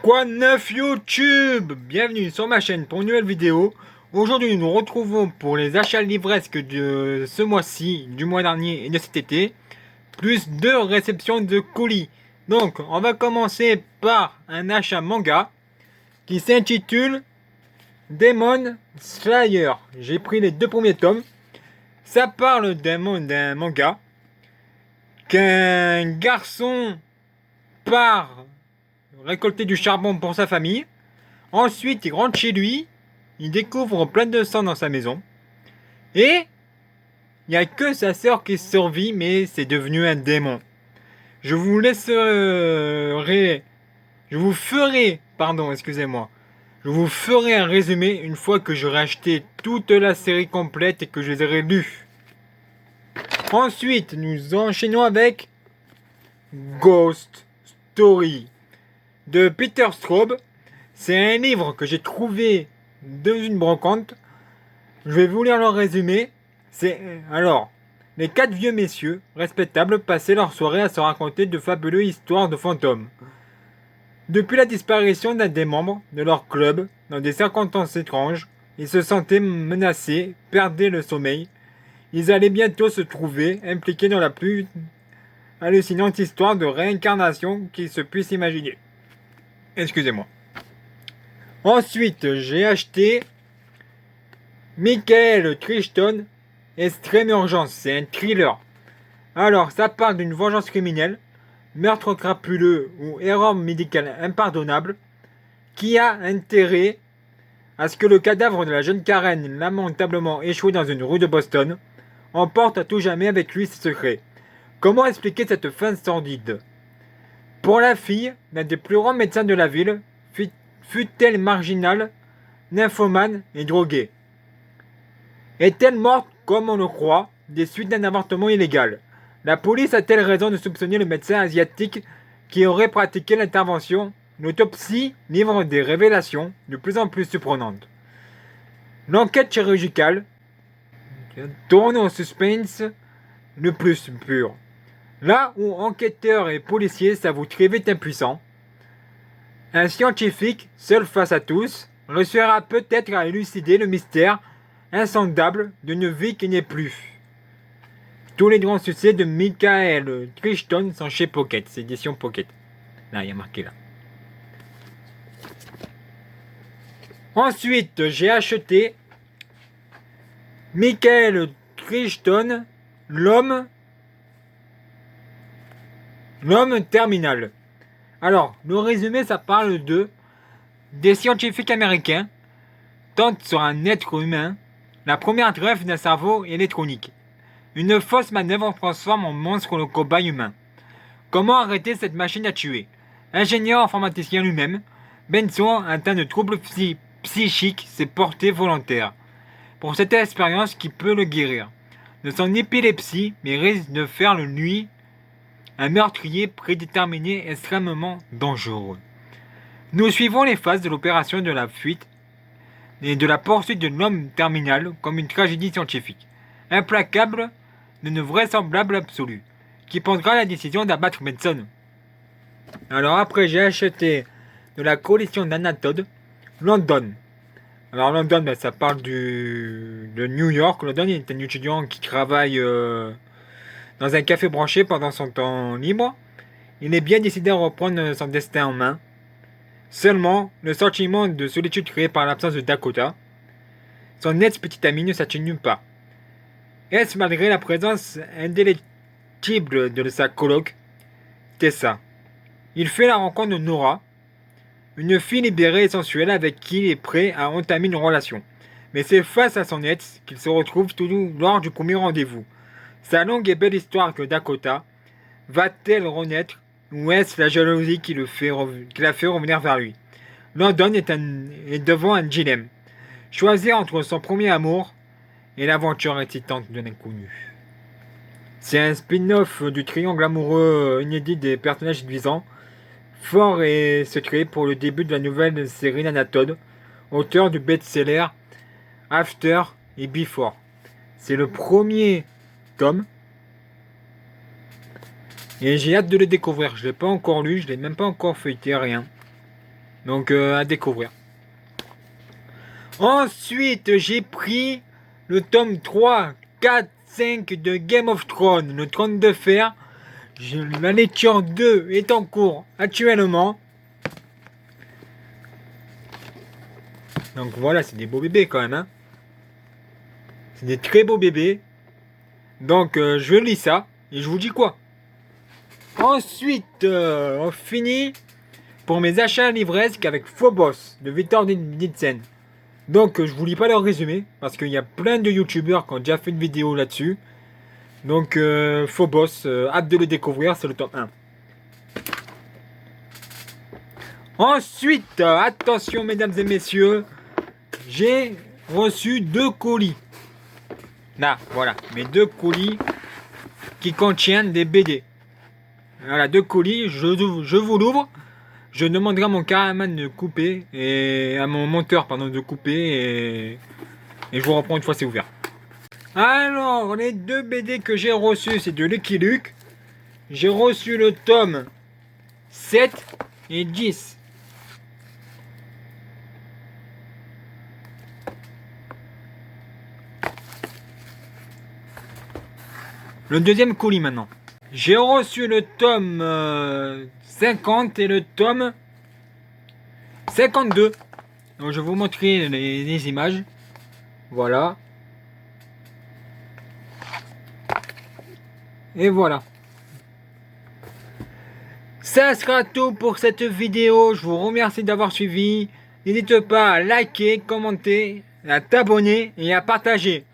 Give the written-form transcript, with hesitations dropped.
Quoi de neuf YouTube? Bienvenue sur ma chaîne pour une nouvelle vidéo. Aujourd'hui nous nous retrouvons pour les achats livresques de ce mois-ci, du mois dernier et de cet été, plus 2 réceptions de colis. Donc on va commencer par un achat manga qui s'intitule Demon Slayer. J'ai pris les 2 premiers tomes. Ça parle d'un manga qu'un garçon part récolter du charbon pour sa famille. Ensuite, il rentre chez lui, il découvre plein de sang dans sa maison. Et il n'y a que sa sœur qui survit, mais c'est devenu un démon. Je vous laisserai... Je vous ferai... Pardon, excusez-moi. Je vous ferai un résumé une fois que j'aurai acheté toute la série complète et que je les aurai lus. Ensuite, nous enchaînons avec Ghost Story de Peter Straub. C'est un livre que j'ai trouvé dans une brocante. Je vais vous lire le résumé. Alors, les 4 vieux messieurs respectables passaient leur soirée à se raconter de fabuleuses histoires de fantômes. Depuis la disparition d'un des membres de leur club, dans des circonstances étranges, ils se sentaient menacés, perdaient le sommeil. Ils allaient bientôt se trouver impliqués dans la plus hallucinante histoire de réincarnation qu'ils se puissent imaginer. Excusez-moi. Ensuite, j'ai acheté Michael Crichton, Extrême Urgence. C'est un thriller. Alors, ça parle d'une vengeance criminelle, meurtre crapuleux ou erreur médicale impardonnable qui a intérêt à ce que le cadavre de la jeune Karen, lamentablement échouée dans une rue de Boston, emporte à tout jamais avec lui ses secrets. Comment expliquer cette fin sordide? Pour la fille, l'un des plus grands médecins de la ville, fut-elle marginale, nymphomane et droguée? Est-elle morte, comme on le croit, des suites d'un avortement illégal? La police a-t-elle raison de soupçonner le médecin asiatique qui aurait pratiqué l'intervention? L'autopsie livre des révélations de plus en plus surprenantes. L'enquête chirurgicale tourne au suspense le plus pur. Là où enquêteurs et policiers s'avouent très vite impuissants, un scientifique, seul face à tous, réussira peut-être à élucider le mystère insondable d'une vie qui n'est plus. Tous les grands succès de Michael Crichton sont chez Pocket, c'est édition Pocket. Là, il y a marqué là. Ensuite, j'ai acheté Michael Crichton, l'homme terminal. Alors, le résumé, ça parle des scientifiques américains tentent sur un être humain la première greffe d'un cerveau électronique. Une fausse manœuvre transforme en monstre le cobaye humain. Comment arrêter cette machine à tuer? Ingénieur informaticien lui-même, Benson, atteint de troubles psychiques, s'est porté volontaire pour cette expérience qui peut le guérir de son épilepsie, mais risque de faire de lui un meurtrier prédéterminé extrêmement dangereux. Nous suivons les phases de l'opération de la fuite et de la poursuite de l'homme terminal comme une tragédie scientifique, implacable d'une vraisemblable absolue, qui prendra la décision d'abattre Benson. Alors après, j'ai acheté de la collection d'Anatode, London. Alors London, ça parle de New York. London est un étudiant qui travaille dans un café branché pendant son temps libre. Il est bien décidé à reprendre son destin en main. Seulement, le sentiment de solitude créé par l'absence de Dakota, son ex-petite amie, ne s'atténue pas. Est-ce malgré la présence indélectible de sa coloc, Tessa? Il fait la rencontre de Nora, une fille libérée et sensuelle avec qui il est prêt à entamer une relation. Mais c'est face à son ex qu'il se retrouve tout lors du premier rendez-vous. Sa longue et belle histoire que Dakota va-t-elle renaître ou est-ce la jalousie qui l'a fait revenir vers lui? London est devant un dilemme. Choisir entre son premier amour et l'aventure excitante de l'inconnu. C'est un spin-off du triangle amoureux inédit des personnages séduisants, fort et secret pour le début de la nouvelle série d'Anatode, auteur du best-seller After et Before. C'est le premier tome. Et j'ai hâte de le découvrir. Je ne l'ai pas encore lu, je ne l'ai même pas encore feuilleté, rien. Donc à découvrir. Ensuite, j'ai pris le tome 3, 4, 5 de Game of Thrones, le trône de fer. La lecture 2 est en cours actuellement. Donc voilà, c'est des beaux bébés quand même. Hein. C'est des très beaux bébés. Donc je lis ça et je vous dis quoi. Ensuite, on finit pour mes achats livresques avec Phobos de Victor Nielsen. Donc je vous lis pas leur résumé parce qu'il y a plein de youtubeurs qui ont déjà fait une vidéo là-dessus. Donc Phobos, hâte de le découvrir, c'est le top 1. Ensuite, attention mesdames et messieurs, j'ai reçu 2 colis. Là, voilà, mes 2 colis qui contiennent des BD. Voilà, 2 colis, je vous l'ouvre. Je demanderai à mon cameraman de couper et à mon monteur pardon de couper et je vous reprends une fois c'est ouvert. Alors les 2 BD que j'ai reçus c'est de Lucky Luke. J'ai reçu le tome 7 et 10. Le deuxième colis maintenant. J'ai reçu le tome 50 et le tome 52. Donc, je vais vous montrer les images. Voilà. Et voilà. Ça sera tout pour cette vidéo. Je vous remercie d'avoir suivi. N'hésite pas à liker, commenter, à t'abonner et à partager.